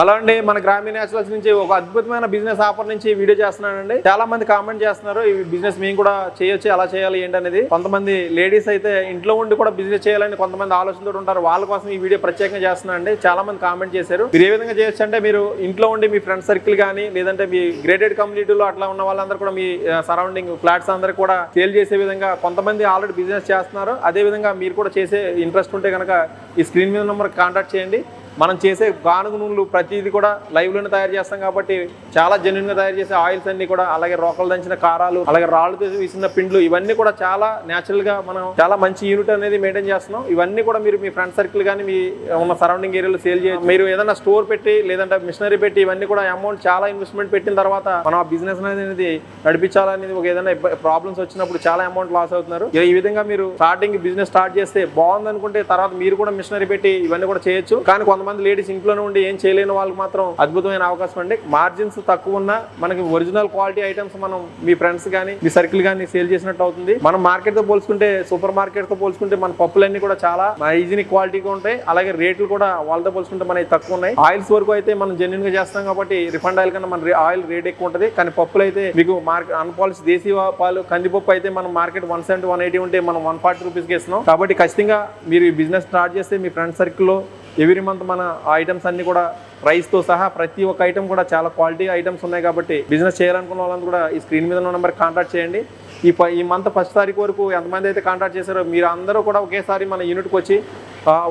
Hello అండి, మన గ్రామీణ నేచురల్స్ నుంచి ఒక అద్భుతమైన బిజినెస్ ఆఫర్ నుంచి వీడియో చేస్తున్నానండి. చాలా మంది కామెంట్ చేస్తున్నారు ఈ బిజినెస్ మేము కూడా చేయొచ్చు, అలా చేయాలి ఏంటనేది. కొంతమంది లేడీస్ అయితే ఇంట్లో ఉండి కూడా బిజినెస్ చేయాలని కొంతమంది ఆలోచనతో ఉంటారు. వాళ్ళ కోసం ఈ వీడియో ప్రత్యేకంగా చేస్తున్నానండి. చాలా మంది కామెంట్ చేశారు. మీరు ఏ విధంగా చేయొచ్చు అంటే, మీరు ఇంట్లో ఉండి మీ ఫ్రెండ్ సర్కిల్ కానీ లేదంటే మీ గ్రేడెడ్ కమ్యూనిటీలో అట్లా ఉన్న వాళ్ళందరూ కూడా మీ సరౌండింగ్ ఫ్లాట్స్ అందరూ కూడా సేల్ చేసే విధంగా కొంతమంది ఆల్రెడీ బిజినెస్ చేస్తున్నారు. అదే విధంగా మీరు కూడా చేసే ఇంట్రెస్ట్ ఉంటే కనుక ఈ స్క్రీన్ మీద నెంబర్ కాంటాక్ట్ చేయండి. మనం చేసే గానుగ నూనెలు ప్రతిదీ కూడా లైవ్లోనే తయారు చేస్తాం కాబట్టి చాలా జెన్యున్గా తయారు చేసే ఆయిల్స్ అన్ని కూడా, అలాగే రోకలు దంచిన కారాలు, అలాగే రాళ్ళతో వేసిన పిండ్లు, ఇవన్నీ కూడా చాలా న్యాచురల్గా మనం చాలా మంచి యూనిట్ అనేది మెయింటైన్ చేస్తున్నాం. ఇవన్నీ కూడా మీరు మీ ఫ్రెండ్ సర్కిల్ కానీ మీ ఉన్న సరౌండింగ్ ఏరియాలో సేల్ చేయొచ్చు. మీరు ఏదైనా స్టోర్ పెట్టి లేదంటే మిషనరీ పెట్టి ఇవన్నీ కూడా అమౌంట్ చాలా ఇన్వెస్ట్మెంట్ పెట్టిన తర్వాత మనం ఆ బిజినెస్ అనేది నడిపించాలనేది ఒక ఏదైనా ప్రాబ్లమ్స్ వచ్చినప్పుడు చాలా అమౌంట్ లాస్ అవుతున్నారు. ఈ విధంగా మీరు స్టార్టింగ్ బిజినెస్ స్టార్ట్ చేస్తే బాగుంది అనుకుంటే తర్వాత మీరు కూడా మిషనరీ పెట్టి ఇవన్నీ కూడా చేయొచ్చు. కానీ కొంతమంది లేడీస్ ఇంట్లోనే ఉండి ఏం చేయలేని వాళ్ళకి మాత్రం అద్భుతమైన అవకాశం అండి. మార్జిన్స్ తక్కువ ఉన్న మనకి ఒరిజినల్ క్వాలిటీ ఐటమ్స్ మనం మీ ఫ్రెండ్స్ కానీ మీ సర్కిల్ కానీ సేల్ చేసినట్టు అవుతుంది. మనం మార్కెట్ తో పోల్చుకుంటే, సూపర్ మార్కెట్ తో పోల్చుకుంటే మన పప్పులన్నీ కూడా చాలా హైజీనిక్ క్వాలిటీగా ఉంటాయి. అలాగే రేట్లు కూడా వాళ్ళతో పోల్చుకుంటే మనకి తక్కువ ఉన్నాయి. ఆయిల్స్ వరకు అయితే మనం జెన్యున్ గా చేస్తాం కాబట్టి రిఫండ్ ఆయిల్ కన్నా మన ఆయిల్ రేట్ ఎక్కువ ఉంటుంది. కానీ పప్పులు అయితే మీకు మార్కెట్ అన్పాలిష్ దేశీ పాలు కందిపప్పు అయితే మనం మార్కెట్ 170 180 ఉంటే మనం 140 రూపీస్కి ఇస్తున్నాం. కాబట్టి ఖచ్చితంగా మీరు ఈ బిజినెస్ స్టార్ట్ చేస్తే మీ ఫ్రెండ్ సర్కిల్లో ఎవ్రీ మంత్ మన ఐటమ్స్ అన్ని కూడా రైస్తో సహా ప్రతి ఒక్క ఐటమ్ కూడా చాలా క్వాలిటీ ఐటమ్స్ ఉన్నాయి. కాబట్టి బిజినెస్ చేయాలనుకున్న వాళ్ళందరూ కూడా ఈ స్క్రీన్ మీద ఉన్న నెంబర్ కాంటాక్ట్ చేయండి. ఈ మంత్ 1st తారీఖు వరకు ఎంతమంది అయితే కాంటాక్ట్ చేశారో మీరు అందరూ కూడా ఒకేసారి మన యూనిట్కి వచ్చి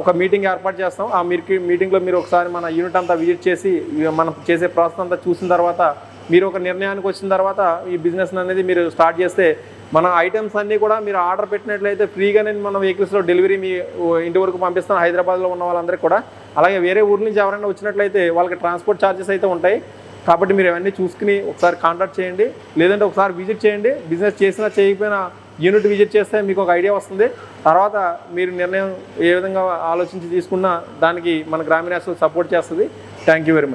ఒక మీటింగ్ ఏర్పాటు చేస్తాం. ఆ మీటింగ్లో మీరు ఒకసారి మన యూనిట్ అంతా విజిట్ చేసి మనం చేసే ప్రాసెస్ అంతా చూసిన తర్వాత మీరు ఒక నిర్ణయానికి వచ్చిన తర్వాత ఈ బిజినెస్ అనేది మీరు స్టార్ట్ చేస్తే మన ఐటమ్స్ అన్నీ కూడా మీరు ఆర్డర్ పెట్టినట్లయితే ఫ్రీగానే మన వెహికల్స్లో డెలివరీ మీ ఇంటి వరకు పంపిస్తాం, హైదరాబాద్లో ఉన్న వాళ్ళందరికీ కూడా. అలాగే వేరే ఊరి నుంచి ఎవరైనా వచ్చినట్లయితే వాళ్ళకి ట్రాన్స్పోర్ట్ ఛార్జెస్ అయితే ఉంటాయి. కాబట్టి మీరు అవన్నీ చూసుకుని ఒకసారి కాంటాక్ట్ చేయండి, లేదంటే ఒకసారి విజిట్ చేయండి. బిజినెస్ చేసినా చేయకపోయినా యూనిట్ విజిట్ చేస్తే మీకు ఒక ఐడియా వస్తుంది. తర్వాత మీరు నిర్ణయం ఏ విధంగా ఆలోచించి తీసుకున్నా దానికి మన గ్రామీణ నేచురల్స్ సపోర్ట్ చేస్తుంది. Thank you very much.